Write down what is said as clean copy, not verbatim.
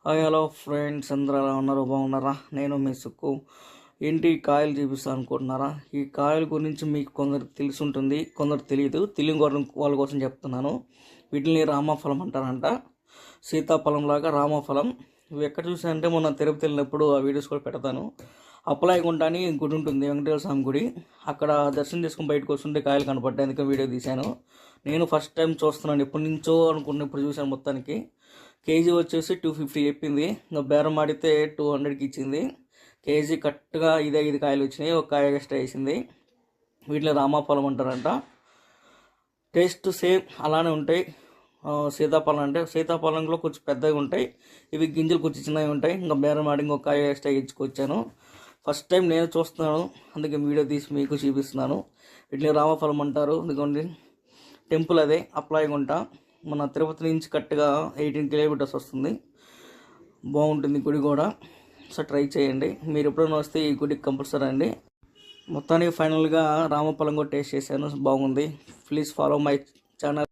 Hi hello friends, అందరూ ఎలా ఉన్నారు? బాగున్నారా? నేను మీ సుక్కు. ఏంటి ఈ కాయలు చూపిస్తాను అనుకుంటున్నారా? ఈ కాయల గురించి మీకు కొందరికి తెలిసి ఉంటుంది, కొందరు తెలియదు. తెలియని వాళ్ళ కోసం చెప్తున్నాను. వీటిని రామఫలం అంటారంట. సీతాఫలం లాగా రామఫలం. ఇవి ఎక్కడ చూసానంటే మొన్న తిరుపతి వెళ్ళినప్పుడు ఆ వీడియోస్ కూడా పెడతాను. అప్పలాయగుంట అని గుడి ఉంటుంది, వెంకటేశ్వర స్వామి గుడి. అక్కడ దర్శనం చేసుకుని బయటకు వస్తుంటే కాయలు కనపడ్డాయి, అందుకే వీడియో తీశాను. నేను ఫస్ట్ టైం చూస్తున్నాను, ఎప్పటి నుంచో అనుకున్న ఇప్పుడు చూశాను మొత్తానికి. కేజీ వచ్చేసి 250 చెప్పింది. ఇంకా బేరం ఆడితే 200కి ఇచ్చింది. కేజీ కరెక్ట్గా 5 కాయలు వచ్చినాయి, ఒక కాయ ఎక్స్ట్రా వేసింది. వీటిలో రామాఫలం అంటారంట. టేస్ట్ సేమ్ అలానే ఉంటాయి. సీతాఫలం అంటే సీతాఫలంలో కొంచెం పెద్దగా ఉంటాయి, ఇవి గింజలు కొంచెం చిన్నవి ఉంటాయి. ఇంకా బేరం ఆడి ఇంకొక కాయ ఎక్స్ట్రా ఇచ్చుకొచ్చాను. ఫస్ట్ టైం నేను చూస్తున్నాను, అందుకే వీడియో తీసి మీకు చూపిస్తున్నాను. వీటిని రామఫలం అంటారు. ఇదిగోండి టెంపుల్ అదే అప్లాయగుంట. మన తిరుపతి నుంచి కరెక్ట్గా 18 కిలోమీటర్స్ వస్తుంది. బాగుంటుంది గుడి కూడా, సో ట్రై చేయండి. మీరు ఎప్పుడైనా వస్తే ఈ గుడికి కంపల్సరీ అండి. మొత్తానికి ఫైనల్గా రామఫలం కూడా టేస్ట్ చేశాను, బాగుంది. Please follow my channel.